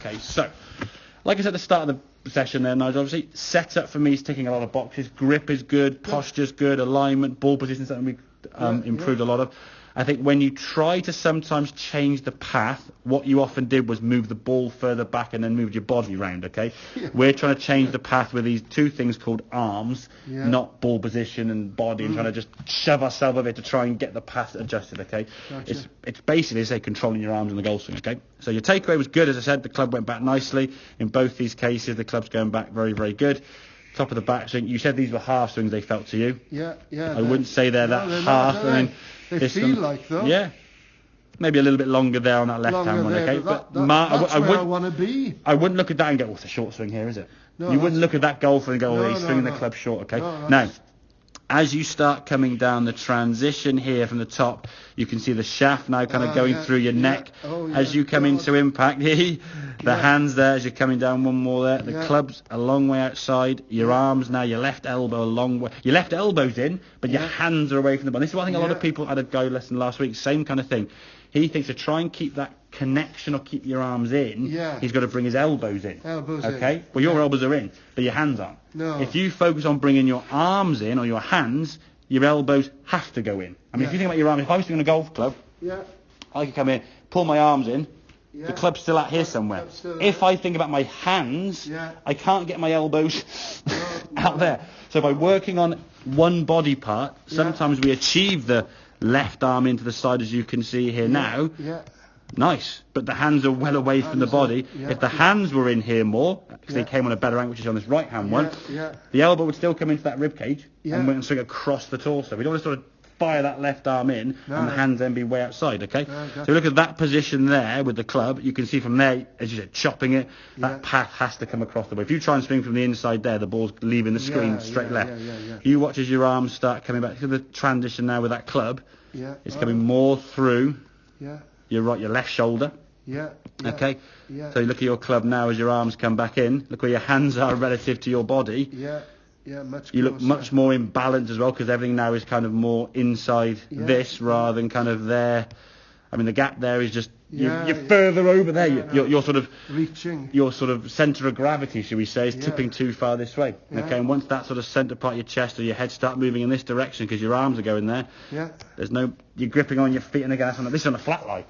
Okay, so, like I said at the start of the session there, Nigel, obviously, setup for me is ticking a lot of boxes. Grip is good, posture's good, alignment, ball position is something we've improved a lot of. I think when you try to sometimes change the path, what you often did was move the ball further back and then moved your body round, okay? We're trying to change the path with these two things called arms, not ball position and body, and trying to just shove ourselves a bit to try and get the path adjusted, okay? Gotcha. It's basically, say, controlling your arms in the goal swing, okay? So your takeaway was good, as I said. The club went back nicely. In both these cases, the club's going back very, very good. Top of the backswing. You said these were half swings, they felt to you. Yeah. I wouldn't say they're that half. I mean, they feel like, though. Yeah. Maybe a little bit longer there on that left-hand one, okay? But that's where I want to be. I wouldn't look at that and go, it's a short swing here, is it? No, you wouldn't look at that golfer and go, he's swinging the club short, okay? Now, as you start coming down the transition here from the top, you can see the shaft now kind of going through your neck. As you come into impact, the hands there as you're coming down, one more there. The club's a long way outside. Your arms now, your left elbow a long way. Your left elbow's in, but your hands are away from the ball. This is what I think a lot of people, I had a guy lesson last week, same kind of thing. He thinks to try and keep that connection or keep your arms in, he's got to bring his elbows in. Okay? Well, your elbows are in, but your hands aren't. No. If you focus on bringing your arms in or your hands, your elbows have to go in. I mean, if you think about your arms, if I was doing a golf club, I could come in, pull my arms in, the club's still out here somewhere. If I think about my hands, I can't get my elbows out there. So by working on one body part, sometimes we achieve the left arm into the side, as you can see here now. Nice, but the hands are well away from the body. If the hands were in here more, because they came on a better angle, which is on this right hand one, the elbow would still come into that rib cage and swing across the torso. We don't want to sort of fire that left arm in and the hands then be way outside, okay? So look at that position there with the club. You can see from there, as you said, chopping it, that path has to come across the way. If you try and swing from the inside there, the ball's leaving the screen straight left. You watch as your arms start coming back. Look at the transition now with that club. It's coming more through your left shoulder. Okay? So you look at your club now as your arms come back in. Look where your hands are relative to your body. You look much more in balance as well, because everything now is kind of more inside this rather than kind of there. I mean, the gap there is just you're further over there. You're sort of reaching. Your sort of centre of gravity, should we say, is tipping too far this way. Okay, and once that sort of centre part of your chest or your head start moving in this direction, because your arms are going there, there's no, you're gripping on your feet, and again, this is on a flat lie.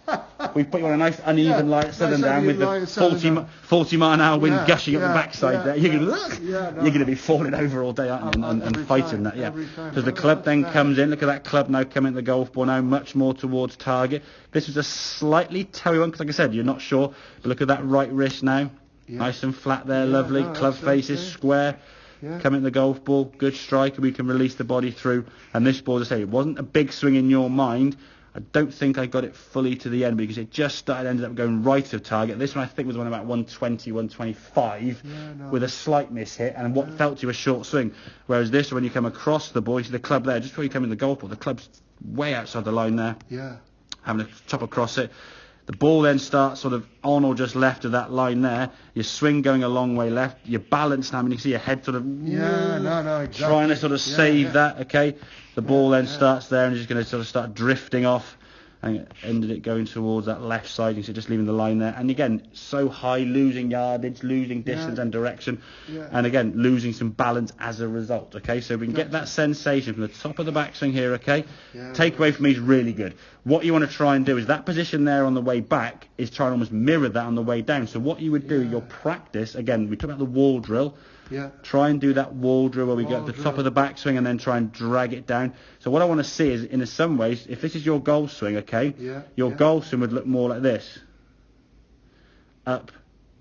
We've put you on a nice uneven lie, southern down with the 40 mile an hour wind gushing up the backside there. You're going to be falling over all day, aren't you, and fighting that, Because the club then comes in. Look at that club now coming to the golf ball now, much more towards target. This was a slightly toey one, because like I said, you're not sure. But look at that right wrist now. Nice and flat there, lovely. Club faces, square. Coming to the golf ball, good strike, and we can release the body through. And this ball, as I say, it wasn't a big swing in your mind. I don't think I got it fully to the end, because it just started, ended up going right of target. This one I think was one about 120, 125 with a slight miss hit and what felt to a short swing. Whereas this, when you come across the ball, you see the club there, just before you come in the golf ball, the club's way outside the line there. Having to chop across it. The ball then starts sort of on or just left of that line there. Your swing going a long way left. Your balance now, I mean, you can see your head sort of exactly. trying to sort of save that, okay? The ball then starts there and just going to sort of start drifting off. And ended it going towards that left side, you see, just leaving the line there. And again, so high, losing yardage, losing distance and direction. And again, losing some balance as a result, okay? So we can get that sensation from the top of the backswing here, okay? Takeaway for me is really good. What you want to try and do is that position there on the way back is try and almost mirror that on the way down. So what you would do, your practice, again, we talked about the wall drill. Try and do that wall drill where we go at the top of the backswing and then try and drag it down. So what I want to see is, in some ways, if this is your golf swing, okay, your golf swing would look more like this. Up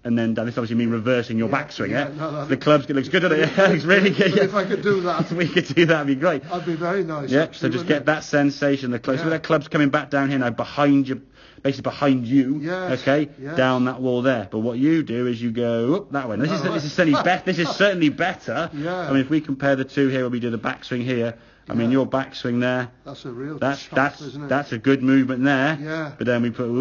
and then down. This obviously means reversing your backswing, The club's looks good, doesn't it? Yeah, it's really good. If I could do that. We could do that, that'd be great. That'd be very nice. So just get that sensation. The club, so that club's coming back down here now behind you. Basically behind you, down that wall there. But what you do is you go up that way. This is certainly better. I mean, if we compare the two here, where we do the backswing here I mean, your backswing there. That's a real That's isn't it? That's a good movement there. Yeah. But then we put. We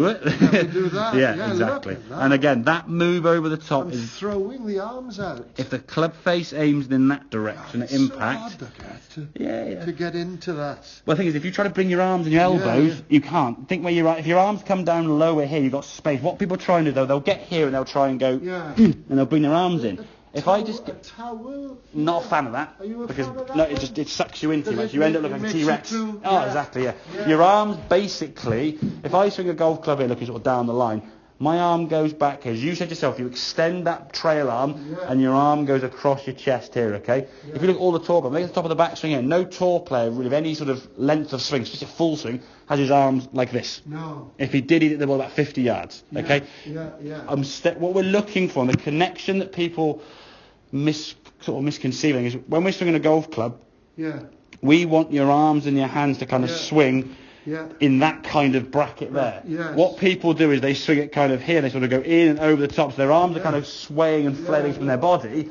do that. Yeah, exactly. And again, that move over the top and is throwing the arms out. If the club face aims in that direction, it impacts. So hard to get into that. Well, the thing is, if you try to bring your arms and your elbows, you can't. Think where you're at. If your arms come down lower here, you've got space. What people try and do, though, they'll get here and they'll try and go, and they'll bring their arms in. If I just get... Not a fan of that. Are you a because fan of that? No, it sucks you in too much. You end up looking like a T-Rex. Yeah. Exactly, yeah. Your arms, basically, if I swing a golf club here looking sort of down the line, my arm goes back here. As you said yourself, you extend that trail arm and your arm goes across your chest here, okay? Yeah. If you look at all the tour players, look at the top of the backswing here. No tour player with any sort of length of swing, especially a full swing, has his arms like this. No. If he did, he'd hit the ball about 50 yards, okay? Yeah. What we're looking for, and the connection that people misconceiving is when we're swinging a golf club, we want your arms and your hands to kind of swing in that kind of bracket there. Yes. What people do is they swing it kind of here, they sort of go in and over the top, so their arms are kind of swaying and flailing from their body,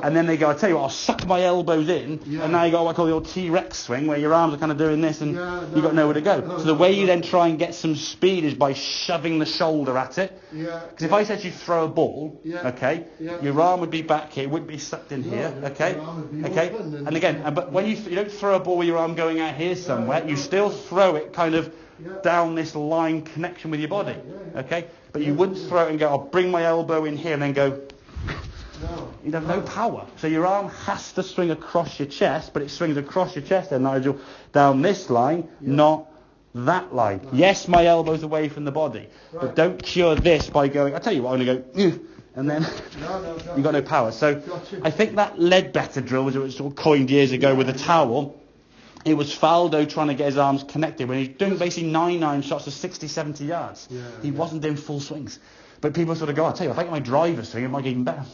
and then they go, I tell you what, I'll suck my elbows in, and now you got what I call your T-Rex swing, where your arms are kind of doing this, and you've got nowhere to go. So the way you then try and get some speed is by shoving the shoulder at it. Because if I said you throw a ball, okay, your arm would be back here, it wouldn't be sucked in here, okay, and again, but when you don't throw a ball with your arm going out here somewhere, you still throw it kind of down this line connection with your body, okay, but you wouldn't throw it and go, I'll bring my elbow in here and then go. You'd have no power. So your arm has to swing across your chest, but it swings across your chest then, Nigel, down this line, not that line. Yes, my elbow's away from the body, but don't cure this by going, I tell you what, I'm going to go, and then you've got no power. So I think that Ledbetter drill was sort of coined years ago with a towel. It was Faldo trying to get his arms connected when he's doing basically 9 shots to 60, 70 yards. He wasn't doing full swings. But people sort of go, I tell you, if I get my driver swing, it might get even better.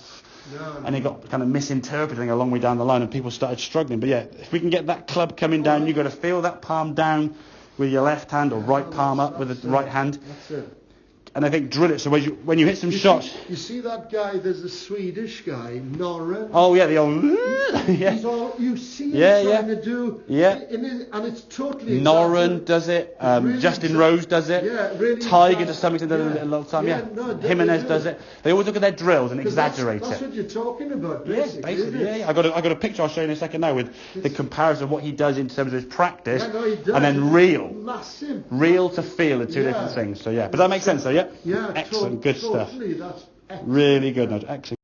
And it got kind of misinterpreting a long way down the line and people started struggling. But yeah, if we can get that club coming down, you've got to feel that palm down with your left hand or right palm up with the right hand. That's it. And I think drill it so when you hit some shots... You see that guy, there's a Swedish guy, Norren. Oh yeah, the old... He's all, you see him trying to do... And it's totally... Norren does it, really Justin Rose does it, really Tiger to some extent does it a lot of time, Jimenez does it. They always look at their drills and exaggerate that's it. That's what you're talking about, basically. I got a picture I'll show you in a second now with the comparison of what he does in terms of his practice he does. And then real. Massive. Real to feel are two different things. So yeah, but that makes sense though, yeah? Yeah, excellent, good stuff. Totally, that's excellent. Really good, excellent.